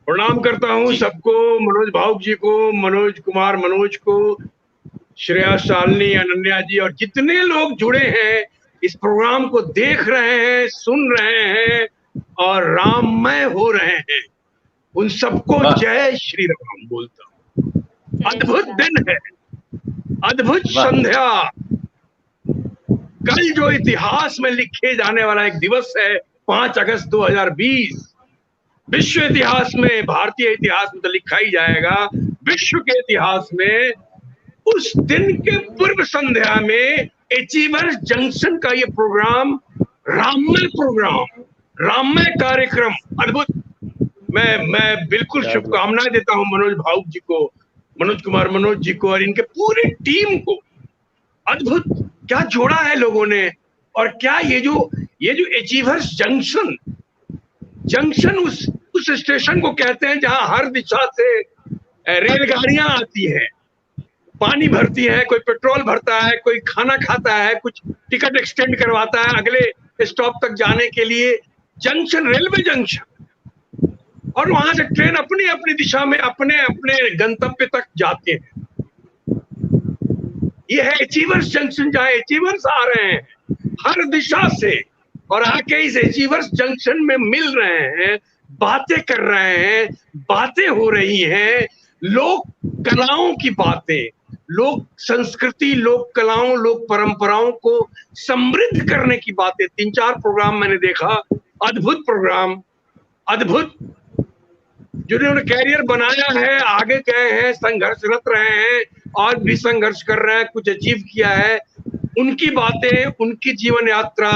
प्रणाम करता हूं सबको, मनोज भावुक जी को, मनोज कुमार मनोज को, श्रेया, शालिनी, अनन्या जी और जितने लोग जुड़े हैं इस प्रोग्राम को देख रहे हैं, सुन रहे हैं और राममय हो रहे हैं, उन सबको जय श्री राम बोलता हूं। अद्भुत दिन है, अद्भुत संध्या। कल जो इतिहास में लिखे जाने वाला एक दिवस है 5 अगस्त 2020, विश्व इतिहास में, भारतीय इतिहास में तो लिखा ही जाएगा, विश्व के इतिहास में उस दिन के पूर्व संध्या में अचीवर्स जंक्शन का ये प्रोग्राम, राममय कार्यक्रम, अद्भुत। मैं बिल्कुल शुभकामनाएं देता हूं मनोज भावुक जी को, मनोज कुमार मनोज जी को और इनके पूरी टीम को। अद्भुत क्या जोड़ा है लोगों ने। और क्या ये जो अचीवर्स जंक्शन उस स्टेशन को कहते हैं जहां हर दिशा से रेलगाड़ियां आती हैं, पानी भरती है, कोई पेट्रोल भरता है, कोई खाना खाता है, कुछ टिकट एक्सटेंड करवाता है अगले स्टॉप तक जाने के लिए। जंक्शन, रेलवे जंक्शन, और वहां से ट्रेन अपनी अपनी दिशा में अपने अपने गंतव्य तक जाते हैं। ये है अचीवर्स जंक्शन, जहां अचीवर्स आ रहे हैं हर दिशा से और आके इस अचीवर्स जंक्शन में मिल रहे हैं, बातें कर रहे हैं, बातें हो रही हैं, लोक कलाओं की बातें, लोक संस्कृति, लोक कलाओं, लोक परंपराओं को समृद्ध करने की बातें। 3-4 प्रोग्राम मैंने देखा, अद्भुत प्रोग्राम, अद्भुत। जिन्होंने कैरियर बनाया है, आगे गए हैं, संघर्षरत रहे हैं और भी संघर्ष कर रहे हैं, कुछ अचीव किया है, उनकी बातें, उनकी जीवन यात्रा।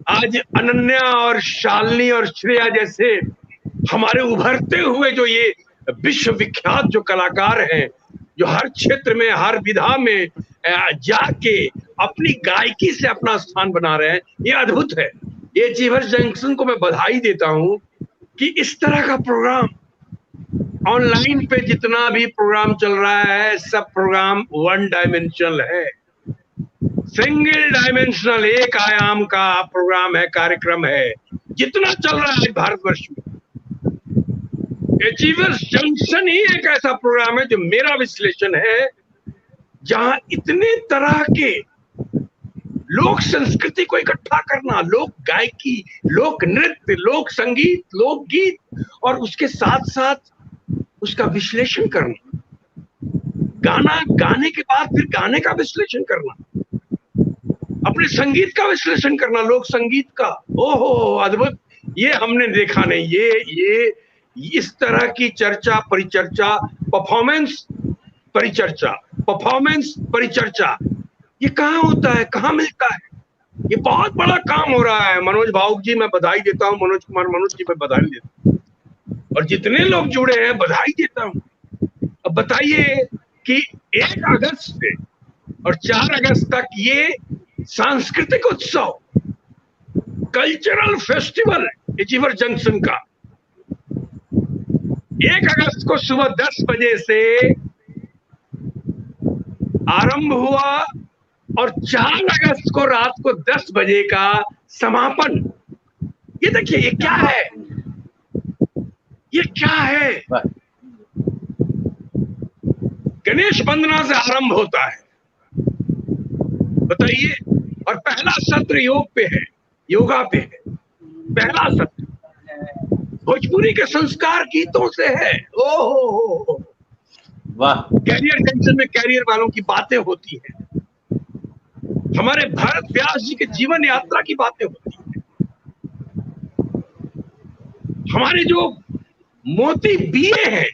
आज अनन्या और शालिनी और श्रेया जैसे हमारे उभरते हुए जो ये विश्व विख्यात जो कलाकार हैं, जो हर क्षेत्र में, हर विधा में जाके अपनी गायकी से अपना स्थान बना रहे हैं, ये अद्भुत है। ये अचीवर्स जंक्शन को मैं बधाई देता हूं कि इस तरह का प्रोग्राम ऑनलाइन पे जितना भी प्रोग्राम चल रहा है, सब प्रोग्राम वन डायमेंशनल है, सिंगल डायमेंशनल, एक आयाम का प्रोग्राम है, कार्यक्रम है, जितना चल रहा है भारतवर्ष में। अचीवर्स जंक्शन ही एक ऐसा प्रोग्राम है जो मेरा विश्लेषण है, जहां इतने तरह के लोक संस्कृति को इकट्ठा करना, लोक गायकी, लोक नृत्य, लोक संगीत, लोक गीत और उसके साथ साथ उसका विश्लेषण करना, गाना गाने के बाद फिर गाने का विश्लेषण करना, अपने संगीत का विश्लेषण करना, लोक संगीत का। ओहो अद्भुत, ये हमने देखा नहीं। ये इस तरह की चर्चा, परिचर्चा, परफॉर्मेंस परिचर्चा, ये कहाँ होता है, कहाँ मिलता है? ये बहुत बड़ा काम हो रहा है। मनोज भावुक जी मैं बधाई देता हूँ, मनोज कुमार मनोज जी मैं बधाई देता हूँ और जितने लोग जुड़े हैं बधाई देता हूँ। अब बताइए कि 1 अगस्त से और 4 अगस्त तक ये सांस्कृतिक उत्सव, कल्चरल फेस्टिवल अचीवर्स जंक्शन का 1 अगस्त को सुबह 10 बजे से आरंभ हुआ और 4 अगस्त को रात को 10 बजे का समापन। ये देखिए, ये क्या है, ये क्या है? गणेश वंदना से आरंभ होता है, बताइए। और पहला सत्र योग पे है, योगा पे है, पहला सत्र भोजपुरी के संस्कार गीतों से है। ओहो वाह। कैरियर जंक्शन में कैरियर वालों की बातें होती हैं, हमारे भारत व्यास जी के जीवन यात्रा की बातें होती हैं, हमारे जो मोती बीए हैं,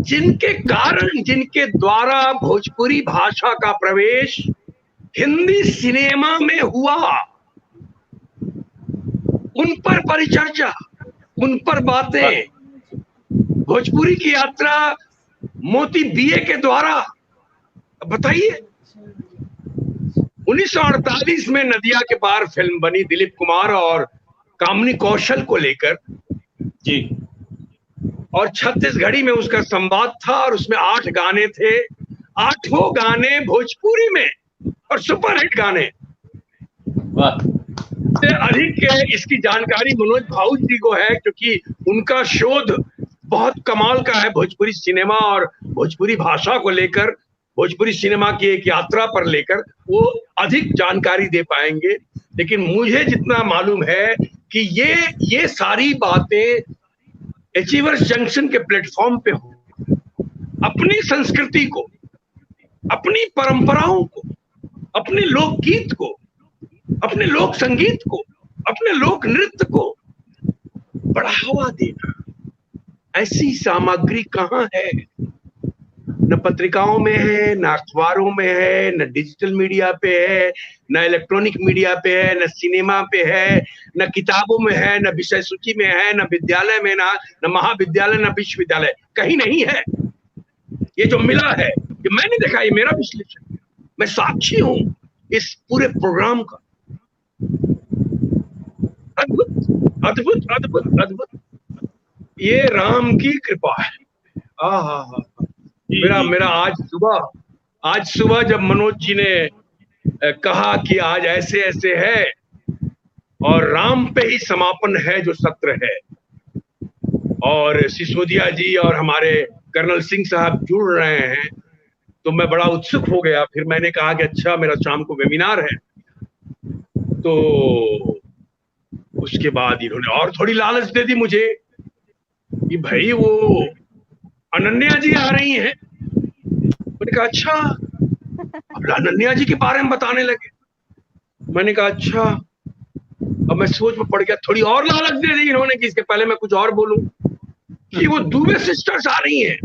जिनके कारण, जिनके द्वारा भोजपुरी भाषा का प्रवेश हिंदी सिनेमा में हुआ, उन पर परिचर्चा, उन पर बातें, भोजपुरी की यात्रा मोती बीए के द्वारा। बताइए, 1948 में नदिया के पार फिल्म बनी दिलीप कुमार और कामनी कौशल को लेकर जी, और छत्तीसगढ़ी में उसका संवाद था और उसमें 8 गाने थे, 8 गाने भोजपुरी में और सुपरहिट गाने। वाह। से अधिक इसकी जानकारी मनोज भाऊ जी को है, क्योंकि उनका शोध बहुत कमाल का है भोजपुरी सिनेमा और भोजपुरी भाषा को लेकर, भोजपुरी सिनेमा की एक यात्रा पर लेकर वो अधिक जानकारी दे पाएंगे। लेकिन मुझे जितना मालूम है कि ये सारी बातें अचीवर्स जंक्शन के प्लेटफॉर्म पे हो, अपनी संस्कृति को, अपनी परंपराओं को, अपने लोकगीत को, अपने लोक संगीत को, अपने लोक नृत्य को बढ़ावा देना, ऐसी सामग्री कहाँ है? न पत्रिकाओं में है, न अखबारों में है, न डिजिटल मीडिया पे है, न इलेक्ट्रॉनिक मीडिया पे है, न सिनेमा पे है, न किताबों में है, न विषय सूची में है, न विद्यालय में, न महाविद्यालय, न विश्वविद्यालय, कहीं नहीं है। ये जो मिला है, ये मैंने देखा, ये मेरा विश्लेषण, मैं साक्षी हूं इस पूरे प्रोग्राम का। अद्भुत अद्भुत अद्भुत अद्भुत, ये राम की कृपा है। मेरा आज सुबह जब मनोज जी ने कहा कि आज ऐसे ऐसे है और राम पे ही समापन है जो सत्र है, और सिसोदिया जी और हमारे कर्नल सिंह साहब जुड़ रहे हैं, तो मैं बड़ा उत्सुक हो गया। फिर मैंने कहा कि अच्छा, मेरा शाम को वेबिनार है। तो उसके बाद इन्होंने और थोड़ी लालच दे दी मुझे कि भाई वो अनन्या जी आ रही हैं। मैंने कहा अच्छा, अब अनन्या जी के बारे में बताने लगे। मैंने कहा अच्छा, अब मैं सोच में पड़ गया, थोड़ी और लालच दे दी इन्होंने कि इसके पहले मैं कुछ और बोलूं कि वो दुबे सिस्टर्स आ रही हैं,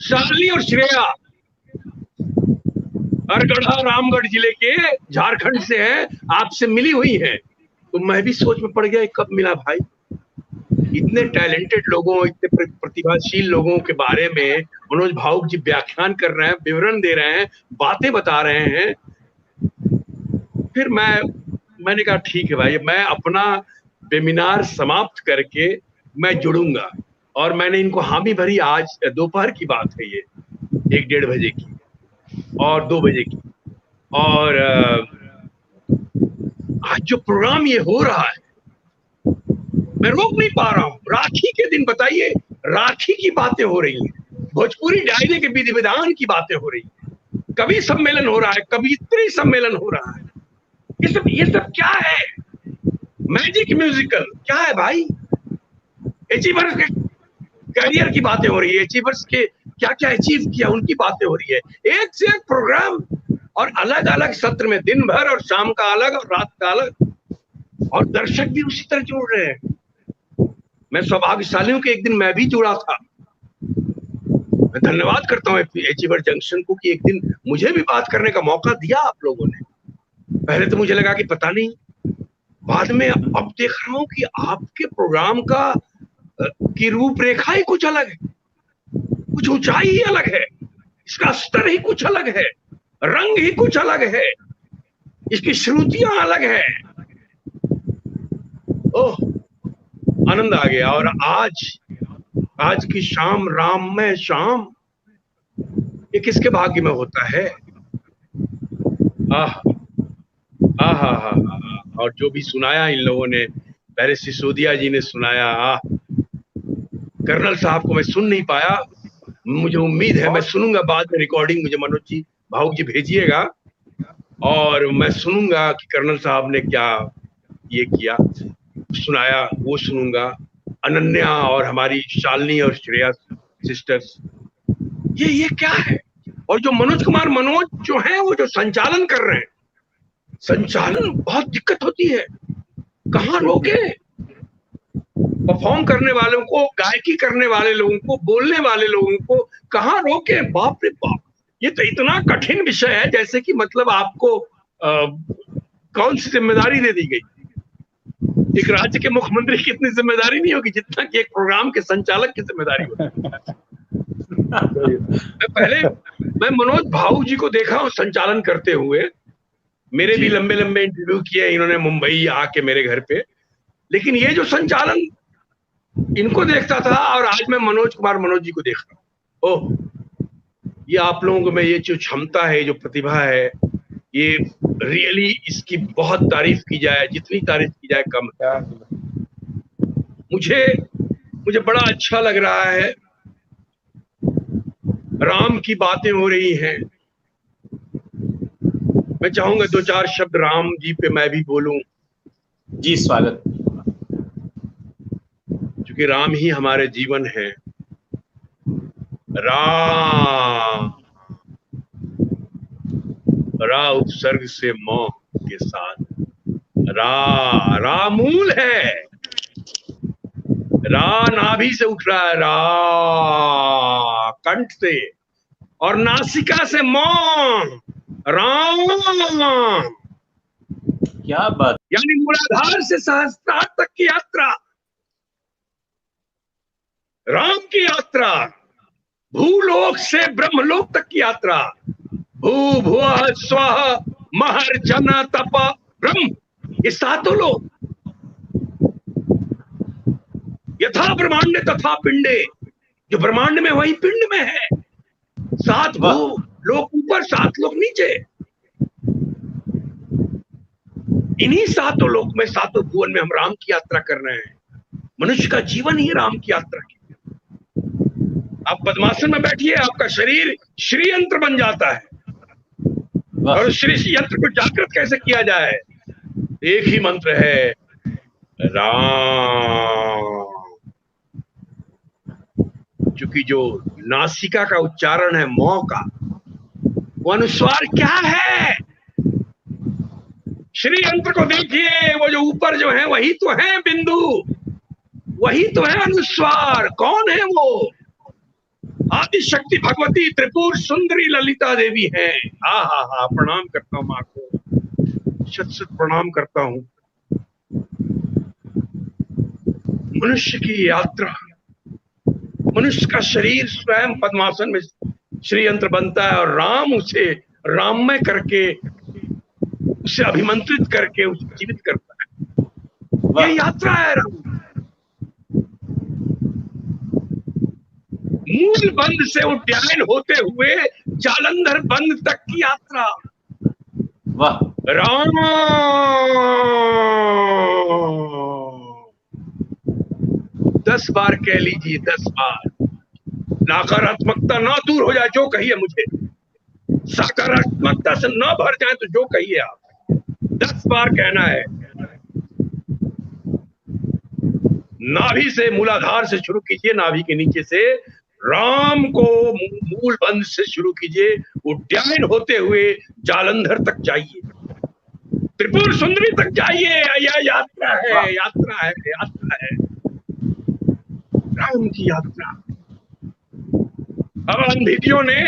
शालिनी और श्रेया, अरगढ़ा रामगढ़ जिले के झारखंड से है, आपसे मिली हुई है। तो मैं भी सोच में पड़ गया, कब मिला भाई? इतने टैलेंटेड लोगों, इतने प्रतिभाशील लोगों के बारे में मनोज भावुक जी व्याख्यान कर रहे हैं, विवरण दे रहे हैं, बातें बता रहे हैं। फिर मैंने कहा ठीक है भाई, मैं अपना वेबिनार समाप्त करके मैं जुड़ूंगा। और मैंने इनको हामी भरी। आज दोपहर की बात है, ये 1-1:30 बजे की और 2 बजे की। और आज जो प्रोग्राम ये हो रहा है, मैं रोक नहीं पा रहा हूँ। राखी के दिन बताइए, राखी की बातें हो रही हैं, भोजपुरी डायरे के विधि विधान की बातें हो रही हैं, कवि सम्मेलन हो रहा है, कवियत्री सम्मेलन हो रहा है। ये सब क्या है? मैजिक म्यूजिकल क्या है भाई? अचीवर्स के करियर की बातें हो रही है, अचीवर्स के क्या क्या अचीव किया उनकी बातें हो रही है। एक से एक प्रोग्राम, और अलग अलग सत्र में, दिन भर और शाम का अलग और रात का अलग, और दर्शक भी उसी तरह जुड़ रहे हैं। मैं सौभाग्यशाली हूं कि एक दिन मैं भी जुड़ा था। मैं धन्यवाद करता हूं अचीवर जंक्शन को कि एक दिन मुझे भी बात करने का मौका दिया आप लोगों ने। पहले तो मुझे लगा कि पता नहीं, बाद में अब देख रहा हूं कि आपके प्रोग्राम की रूपरेखा ही कुछ अलग है, कुछ ऊंचाई ही अलग है, इसका स्तर ही कुछ अलग है, रंग ही कुछ अलग है, इसकी श्रुतियां अलग है। ओह, आनंद आ गया। और आज की शाम, राममय शाम, ये किसके भाग्य में होता है? आह आह आह। और जो भी सुनाया इन लोगों ने, पहले सिसोदिया जी ने सुनाया, कर्नल साहब को मैं सुन नहीं पाया, मुझे उम्मीद है मैं सुनूंगा बाद में रिकॉर्डिंग, मुझे मनोज जी, भावुक जी भेजिएगा, और मैं सुनूंगा कि कर्नल साहब ने क्या ये किया, सुनाया, वो सुनूंगा। अनन्या और हमारी शालिनी और श्रेया सिस्टर्स, ये क्या है? और जो मनोज जो है, वो जो संचालन कर रहे हैं, संचालन बहुत दिक्कत होती है। कहाँ रोके? परफॉर्म करने वालों को, गायकी करने वाले लोगों को, बोलने वाले लोगों को कहाँ रोके? बाप रे बाप, ये तो इतना कठिन विषय है, जैसे कि मतलब आपको कौन सी जिम्मेदारी दे दी गई। एक राज्य के मुख्यमंत्री की इतनी जिम्मेदारी नहीं होगी जितना कि एक प्रोग्राम के संचालक की जिम्मेदारी होगी। मैं मनोज भाऊ जी को देखा हूं संचालन करते हुए, मेरे भी लंबे लंबे इंटरव्यू किए इन्होंने मुंबई आके मेरे घर पे। लेकिन ये जो संचालन इनको देखता था, और आज मैं मनोज जी को देख रहा हूँ। ओह, ये आप लोगों को में ये जो क्षमता है, जो प्रतिभा है, ये रियली इसकी बहुत तारीफ की जाए, जितनी तारीफ की जाए कम है। मुझे मुझे बड़ा अच्छा लग रहा है, राम की बातें हो रही हैं। मैं चाहूंगा दो चार शब्द राम जी पे मैं भी बोलूं। जी स्वागत। क्योंकि राम ही हमारे जीवन है। राम, रा उपसर्ग से मौ के साथ, रामूल है। रा नाभि से उठ रहा है, रा कंठ से, और नासिका से मौ, राम। क्या बात, यानी मूलाधार से सहस्त्रार तक की यात्रा, राम की यात्रा। भूलोक से ब्रह्मलोक तक की यात्रा, भू भुवः स्वः महर जन तप ब्रह्म, ये सातों लोग। यथा ब्रह्मांड तथा पिंडे, जो ब्रह्मांड में वही पिंड में है। सात भू लोक ऊपर, सात लोक नीचे। इन्हीं सातों लोक में, सातों भुवन में हम राम की यात्रा कर रहे हैं। मनुष्य का जीवन ही राम की यात्रा की। आप पद्मासन में बैठिए, आपका शरीर श्री यंत्र बन जाता है। और श्री यंत्र को जागृत कैसे किया जाए? एक ही मंत्र है, राम। क्योंकि जो नासिका का उच्चारण है मौ का, वो अनुस्वार क्या है? श्री यंत्र को देखिए, वो जो ऊपर जो है वही तो है बिंदु, वही तो है अनुस्वार। कौन है वो? आदि शक्ति भगवती त्रिपुर सुंदरी ललिता देवी है। हा हा हा, प्रणाम करता हूं मां को, शत शत प्रणाम करता हूं। मनुष्य की यात्रा, मनुष्य का शरीर स्वयं पद्मासन में श्री यंत्र बनता है, और राम उसे राममय करके, उसे अभिमंत्रित करके उसे जीवित करता है। ये यात्रा है राम। मूल बंद से उड्डयन होते हुए जालंधर बंद तक की यात्रा। वाह, राम। 10 बार कह लीजिए, 10 बार। नकारात्मकता ना दूर हो जाए जो कहिए मुझे, सकारात्मकता से ना भर जाए तो जो कहिए आप, 10 बार कहना है। नाभि से, मूलाधार से शुरू कीजिए, नाभि के नीचे से राम को मूल बंद से शुरू कीजिए, उड्डयन होते हुए जालंधर तक जाइए, त्रिपुर सुंदरी तक जाइए। यह यात्रा है, यात्रा है, यात्रा है, राम की यात्रा। अब अंधियों ने,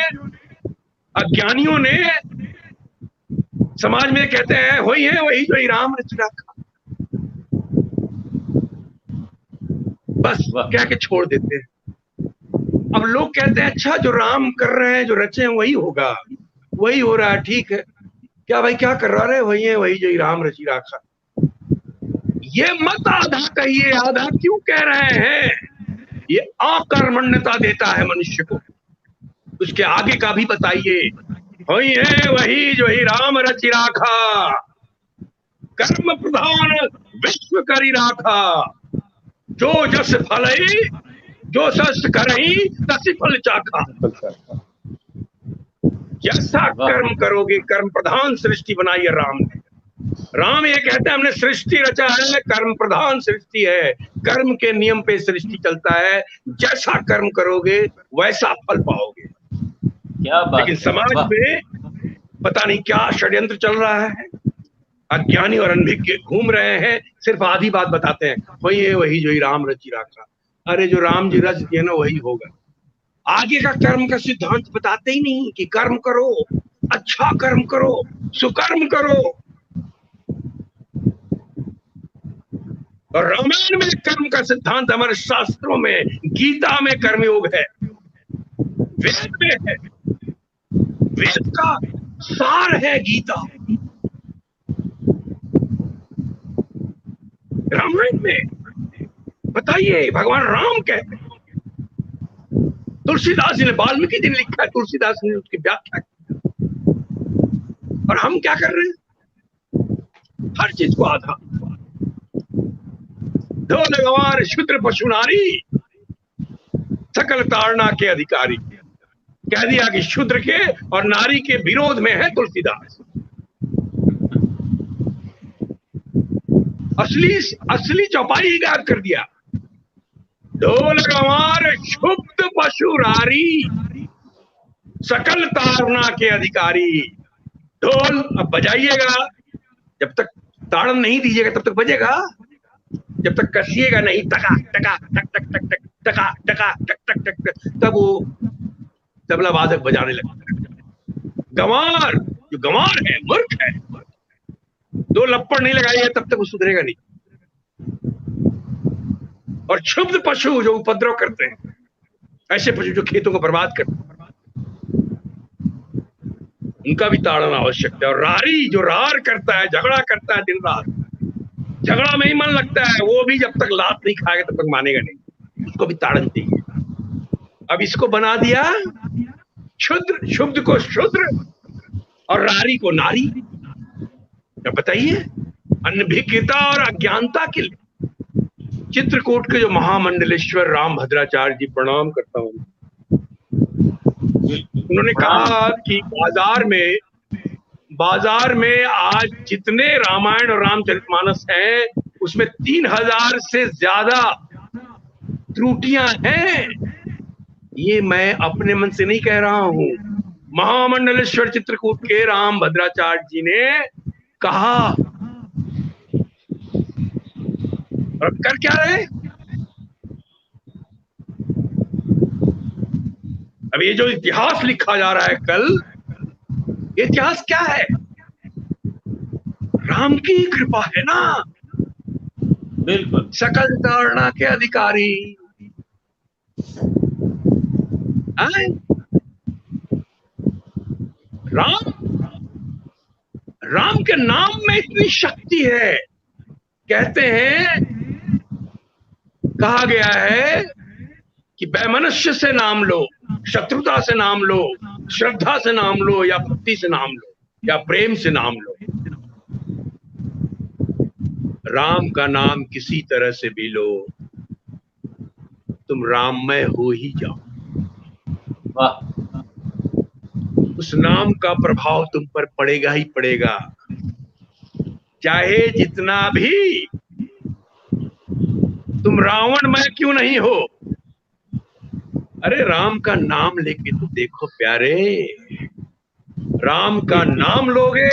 अज्ञानियों ने समाज में कहते हैं वही है, वही जो राम रच रखा, बस कह के छोड़ देते हैं। अब लोग कहते हैं अच्छा, जो राम कर रहे हैं, जो रचे हैं वही होगा, वही हो रहा है, ठीक है। क्या भाई, क्या कर रहा है? वही है, वही जो राम रची राखा। ये मत आधा कहिए, आधा क्यों कह रहे हैं? ये अकर्मण्यता देता है मनुष्य को। उसके आगे का भी बताइए। वही है, वही जो ही राम रचि राखा, कर्म प्रधान विश्व करी राखा, जो जस फलई, जो सस करही तसी फल चाखा। जैसा कर्म करोगे, कर्म प्रधान सृष्टि बनाई है राम ने। राम ये कहते हैं हमने सृष्टि रचा है, कर्म प्रधान सृष्टि है, कर्म के नियम पे सृष्टि चलता है। जैसा कर्म करोगे वैसा फल पाओगे। क्या बात। लेकिन समाज में पता नहीं क्या षड्यंत्र चल रहा है। अज्ञानी और अनभिज्ञ घूम रहे हैं, सिर्फ आधी बात बताते हैं, वही है, वही जो ही राम रची राखा। अरे जो राम जी रच दिए ना, वही होगा। आगे का कर्म का सिद्धांत बताते ही नहीं कि कर्म करो, अच्छा कर्म करो, सुकर्म करो। और रामायण में कर्म का सिद्धांत, हमारे शास्त्रों में, गीता में कर्मयोग है, वेद में है, वेद का सार है गीता। रामायण में बताइए, भगवान राम कहते हैं। तुलसीदास जी ने, वाल्मीकि जी ने लिखा है, तुलसीदास ने उसकी व्याख्या की। और हम क्या कर रहे हैं? हर चीज को आधा ढोल गंवार शूद्र पशु नारी सकल ताड़ना के अधिकारी। कह दिया कि शूद्र के और नारी के विरोध में है तुलसीदास। असली चौपाई गायब कर दिया। ढोल गंवार क्षुब्ध पशु नारी सकल ताड़ना के अधिकारी। ढोल अब बजाइएगा, जब तक ताड़न नहीं दीजिएगा तब तक बजेगा, जब तक कसिएगा नहीं टका टका टक टक टक टक टका टका टक टक टक टक, तब वो तबला वादक बजाने लगता है। गंवार जो गंवार है, मूर्ख है, दो लप्पड़ नहीं लगाइए तब तक वो सुधरेगा नहीं। और क्षुब्ध पशु जो उपद्रव करते हैं, ऐसे पशु जो खेतों को बर्बाद करते हैं, उनका भी ताड़ना आवश्यक है। और रारी जो रार करता है, झगड़ा करता है दिन रात, झगड़ा में ही मन लगता है, वो भी जब तक लात नहीं खाएगा तब तक मानेगा नहीं, उसको भी ताड़न चाहिए। अब इसको बना दिया क्षुद्र, क्षुब्ध को शूद्र और रारी को नारी। अब बताइए, अनभिज्ञता और अज्ञानता के लिए चित्रकूट के जो महामंडलेश्वर राम भद्राचार्य जी, प्रणाम करता हूं, उन्होंने कहा कि बाजार में आज जितने रामायण और रामचरितमानस हैं उसमें 3000 से ज्यादा त्रुटियां हैं। ये मैं अपने मन से नहीं कह रहा हूं, महामंडलेश्वर चित्रकूट के राम भद्राचार्य जी ने कहा। और कर क्या रहे? अब ये जो इतिहास लिखा जा रहा है कल, ये इतिहास क्या है? राम की कृपा है ना, बिल्कुल। सकल ताड़ना के अधिकारी। राम के नाम में इतनी शक्ति है। कहते हैं, कहा गया है कि वैमनस्य से नाम लो, शत्रुता से नाम लो, श्रद्धा से नाम लो, या भक्ति से नाम लो, या प्रेम से नाम लो, राम का नाम किसी तरह से भी लो, तुम राममय हो ही जाओ। वाह। उस नाम का प्रभाव तुम पर पड़ेगा ही पड़ेगा, चाहे जितना भी तुम रावणमय क्यों नहीं हो। अरे राम का नाम लेके तो देखो प्यारे, राम का नाम लोगे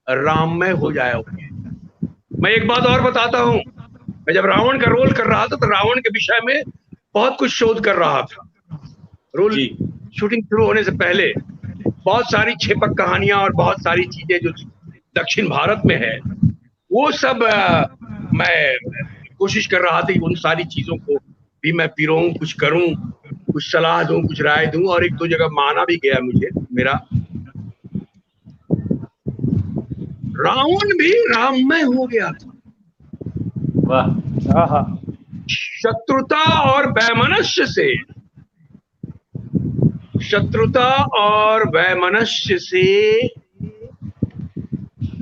राममय हो जाओगे। मैं एक बात और बताता हूं, मैं जब रावण का रोल कर रहा था तो रावण के विषय में बहुत कुछ शोध कर रहा था। रोल शूटिंग शुरू होने से पहले बहुत सारी छेपक कहानियां और बहुत सारी चीजें जो दक्षिण भारत में है, वो सब मैं कोशिश कर रहा था कि उन सारी चीजों को भी मैं पिरोऊं, कुछ करूं, कुछ सलाह दूं, कुछ राय दूं। और एक दो जगह माना भी गया मुझे मेरा। रावण भी राममय हो गया था। वाह। शत्रुता और वैमनस्य से, शत्रुता और वैमनस्य से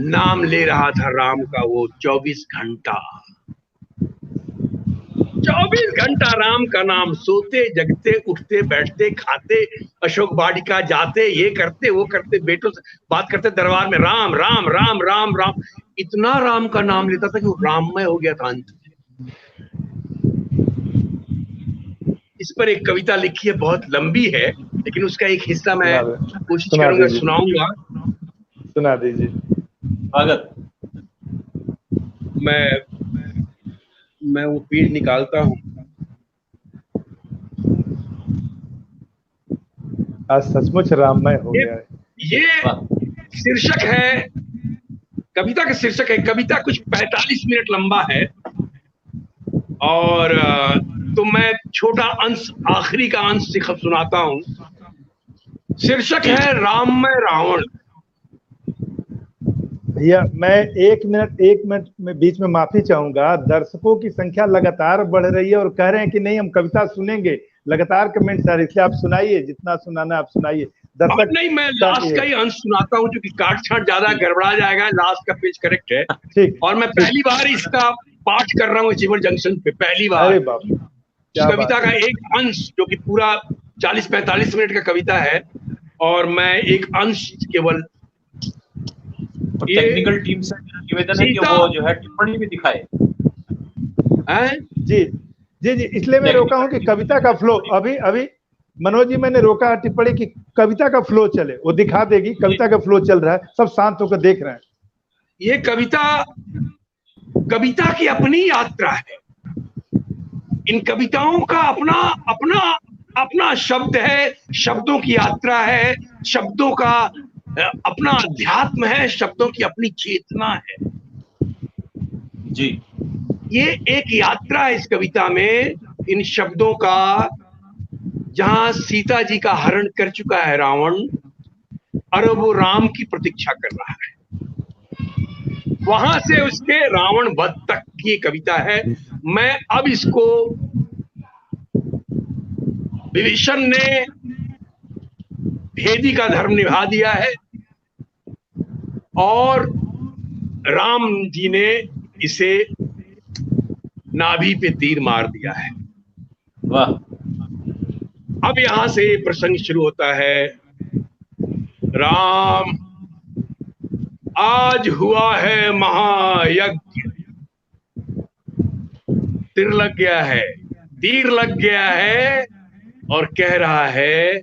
नाम ले रहा था राम का वो 24 घंटा। 24 घंटा राम का नाम, सोते जगते उठते बैठते खाते, अशोक वाटिका जाते, ये करते वो करते, बेटों से बात करते, दरबार में राम राम राम राम राम, इतना राम का नाम लेता था कि वो राममय हो गया था अंत में। इस पर एक कविता लिखी है, बहुत लंबी है, लेकिन उसका एक हिस्सा मैं कोशिश करूंगा, सुनाऊंगा। सुना दीजिए। स्वागत। मैं वो पेज निकालता हूं। आज सचमुच राममय हो गया है। ये शीर्षक है, कविता का शीर्षक है। कविता कुछ 45 मिनट लंबा है, और तो मैं छोटा अंश, आखिरी का अंश सुनाता हूं। शीर्षक है राममय रावण। भैया मैं एक मिनट में बीच में माफी चाहूंगा। दर्शकों की संख्या लगातार बढ़ रही है और कह रहे हैं कि नहीं हम कविता सुनेंगे, लगातार कमेंट्स आ रहे, इसलिए आप सुनाइए, जितना सुनाना आप सुनाइए। दर्शक नहीं, मैं लास्ट का ही अंश सुनाता हूँ क्योंकि काट छाट ज्यादा गड़बड़ा जाएगा। लास्ट का पेज करेक्ट है। ठीक। और मैं पहली बार इसका पाठ कर रहा हूँ अचीवर जंक्शन पे, पहली बार। अरे बाप, इस कविता का एक अंश जो कि पूरा 40-45 मिनट का कविता है, और मैं एक अंश केवल। टेक्निकल टीम से निवेदन है कि वो जो है टिप्पणी भी दिखाए। जी जी जी, इसलिए मैं रोका हूँ कि कविता का फ्लो अभी मनोज जी मैंने रोका टिप्पणी की कविता का फ्लो चले, वो दिखा देगी कविता का फ्लो चल रहा है, सब शांत होकर देख रहे हैं। ये कविता की अपनी यात्रा है। इन कविताओं का अपना शब्द है, शब्दों की यात्रा है, शब्दों का अपना अध्यात्म है, शब्दों की अपनी चेतना है। जी, ये एक यात्रा है इस कविता में, इन शब्दों का, जहां सीता जी का हरण कर चुका है रावण और वो राम की प्रतीक्षा कर रहा है। वहां से उसके रावण वध तक की कविता है। मैं अब इसको, विभीषण ने भेदी का धर्म निभा दिया है और राम जी ने इसे नाभि पे तीर मार दिया है। वाह। अब यहां से प्रसंग शुरू होता है। राम, आज हुआ है महायज्ञ। तीर लग गया है, तीर लग गया है और कह रहा है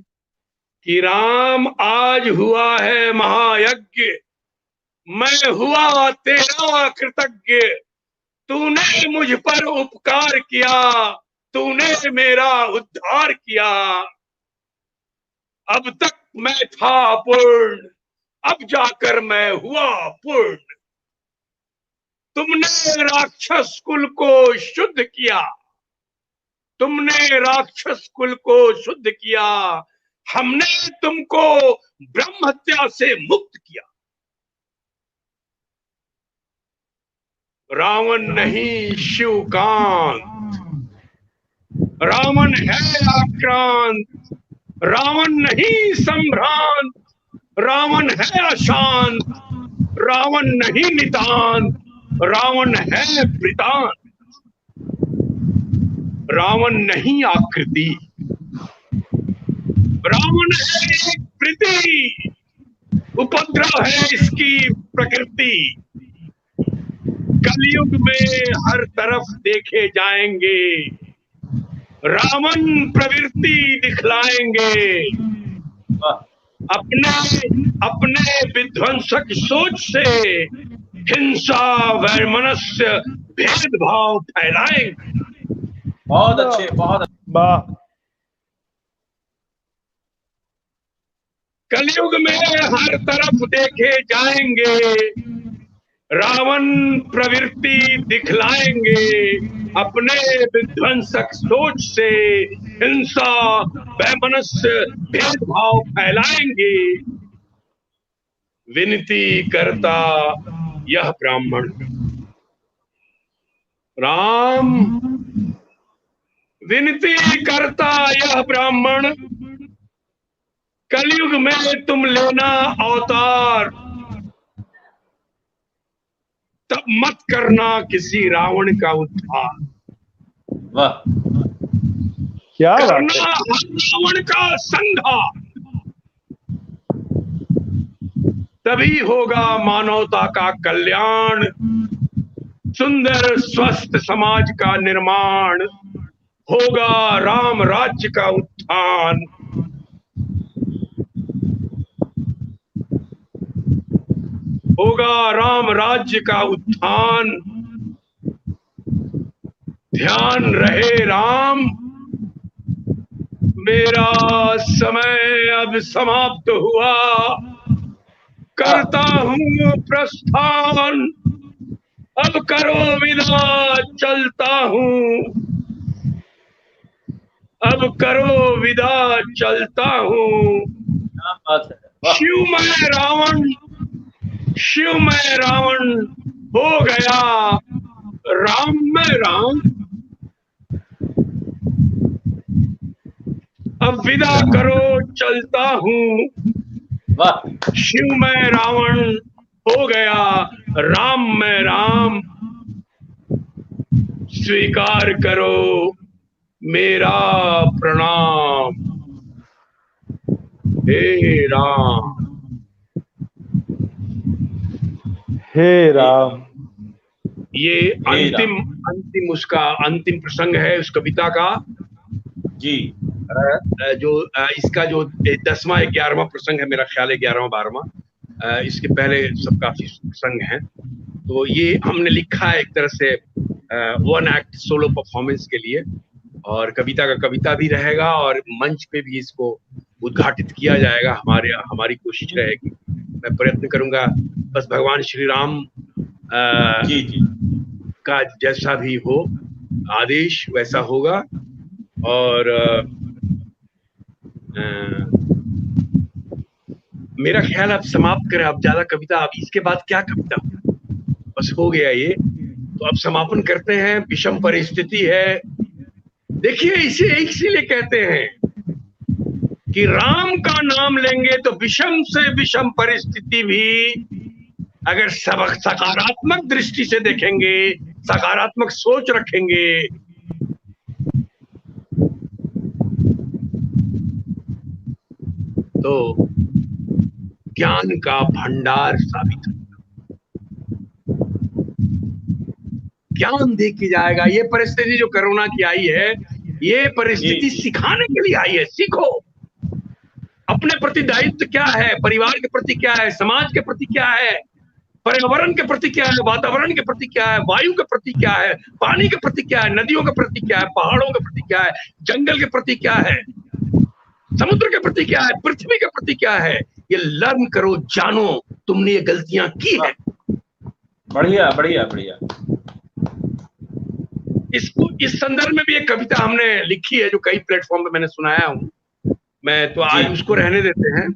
कि राम, आज हुआ है महायज्ञ, मैं हुआ तेरा कृतज्ञ। तूने मुझ पर उपकार किया, तूने मेरा उद्धार किया। अब तक मैं था पूर्ण, अब जाकर मैं हुआ पूर्ण। तुमने राक्षस कुल को शुद्ध किया, तुमने राक्षस कुल को शुद्ध किया। हमने तुमको ब्रह्म हत्या से मुक्त किया। रावण नहीं शिवकांत, रावण है आक्रांत, रावण नहीं संभ्रांत, रावण है अशांत, रावण नहीं नितांत, रावण है वृतांत। रावण नहीं आकृति, रावण है एक वृत्ति, उपद्रव है इसकी प्रकृति। कलयुग में हर तरफ देखे जाएंगे, रावण प्रवृत्ति दिखलाएंगे। अपने विध्वंसक सोच से हिंसा वैमनस्य भेदभाव फैलाएंगे। बहुत अच्छे, बहुत वाह। कलयुग में हर तरफ देखे जाएंगे, रावण प्रवृत्ति दिखलाएंगे। अपने विध्वंसक सोच से हिंसा वैमनस्य भेदभाव फैलाएंगे। विनती करता यह ब्राह्मण, राम, विनती करता यह ब्राह्मण, कलयुग में तुम लेना अवतार। तब मत करना किसी रावण का उद्धार। वाह, क्या करना रावण का संहार, तभी होगा मानवता का कल्याण, सुंदर स्वस्थ समाज का निर्माण, होगा राम राज्य का उत्थान। होगा राम राज्य का उत्थान। ध्यान रहे राम, मेरा समय अब समाप्त हुआ, करता हूँ प्रस्थान। अब करो विदा, चलता हूँ, अब करो विदा, चलता हूँ। क्या बात है। शिवमय रावण, शिवमय रावण हो गया राम में राम। अब अब विदा करो चलता हूँ, वाह, शिव में रावण हो गया, राम में राम स्वीकार करो मेरा प्रणाम। हे राम, हे राम। ये अंतिम उसका अंतिम प्रसंग है उस कविता का जी। जो इसका जो 10वां 11वां प्रसंग है, मेरा ख्याल है 11वां 12वां, इसके पहले सब काफी प्रसंग हैं। तो ये हमने लिखा है एक तरह से 1 एक्ट सोलो परफॉर्मेंस के लिए, और कविता का कविता भी रहेगा और मंच पे भी इसको उद्घाटित किया जाएगा। हमारी कोशिश रहेगी, मैं प्रयत्न करूंगा, बस भगवान श्री राम जी जी का जैसा भी हो आदेश वैसा होगा। और मेरा ख्याल अब समाप्त करें, अब ज्यादा कविता, अब इसके बाद क्या कविता, बस हो गया ये, तो अब समापन करते हैं। विषम परिस्थिति है, देखिए इसे इसीलिए कहते हैं कि राम का नाम लेंगे तो विषम से विषम परिस्थिति भी अगर सकारात्मक दृष्टि से देखेंगे, सकारात्मक सोच रखेंगे, तो ज्ञान का भंडार साबित होगा, ज्ञान दे के जाएगा। ये परिस्थिति जो कोरोना की आई है, ये परिस्थिति सिखाने के लिए आई है। सीखो अपने प्रति दायित्व क्या है, परिवार के प्रति क्या है, समाज के प्रति क्या है, पर्यावरण के प्रति क्या है, वातावरण के प्रति क्या है, वायु के प्रति क्या है, पानी के प्रति क्या है, नदियों के प्रति क्या है, पहाड़ों के प्रति क्या है, जंगल के प्रति क्या है, समुद्र के प्रति क्या है, पृथ्वी के प्रति क्या है। ये लर्न करो, जानो तुमने ये गलतियां की है। बढ़िया बढ़िया बढ़िया। इसको इस संदर्भ में भी एक कविता हमने लिखी है जो कई प्लेटफॉर्म पे मैंने सुनाया हूं मैं, तो आज उसको रहने देते हैं।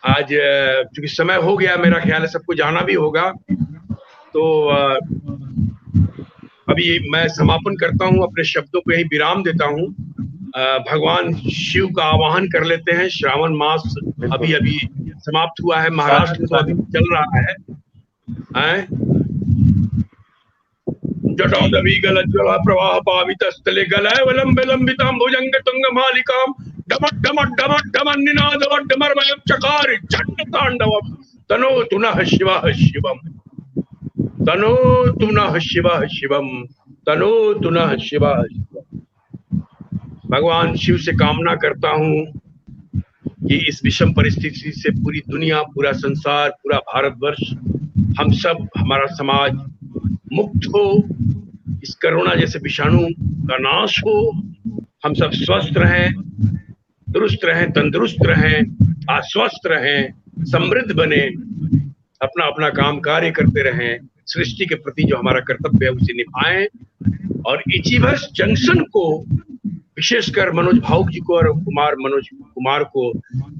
आज क्योंकि समय हो गया, मेरा ख्याल है सबको जाना भी होगा, तो अभी मैं समापन करता हूं, अपने शब्दों को यही विराम देता हूं। भगवान शिव का आवाहन कर लेते हैं। श्रावण मास अभी अभी समाप्त हुआ है, महाराष्ट्र में तो अभी चल रहा है। जटादवीगलज्ज्वला प्रवाह पावितस्थले गलय वलंबे लंबितां भुजंग तुंग मालिकां डमट डमट डमट डमन निनादवट डमरमय चकार चंड तांडवम तनोतु नः शिवः शिवम्, तनोतु नः शिवः शिवम्, तनोतु नः शिवः शिवम्। भगवान शिव से कामना करता हूं कि इस विषम परिस्थिति से पूरी दुनिया, पूरा संसार, पूरा भारतवर्ष, हम सब, हमारा समाज मुक्त हो, इस कोरोना जैसे विषाणु का नाश हो, हम सब स्वस्थ रहें, दुरुस्त रहें, तंदुरुस्त रहें, आश्वस्त रहें, समृद्ध बने, अपना अपना काम कार्य करते रहें, सृष्टि के प्रति जो हमारा कर्तव्य है उसे निभाएं। और अचीवर्स जंक्शन को, विशेषकर मनोज भावुक जी को और मनोज कुमार को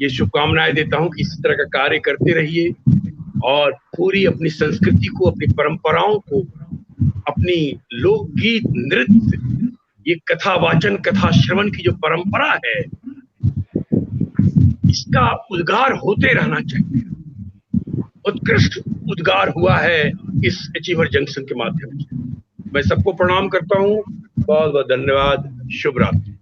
ये शुभकामनाएं देता हूं कि इसी तरह का कार्य करते रहिए और पूरी अपनी संस्कृति को, अपनी परंपराओं को, अपनी लोकगीत, नृत्य, ये कथा वाचन, कथा श्रवण की जो परंपरा है, इसका उद्गार होते रहना चाहिए। उत्कृष्ट उद्गार हुआ है इस अचीवर जंक्शन के माध्यम से। मैं सबको प्रणाम करता हूं, बहुत बहुत धन्यवाद, शुभ रात्रि।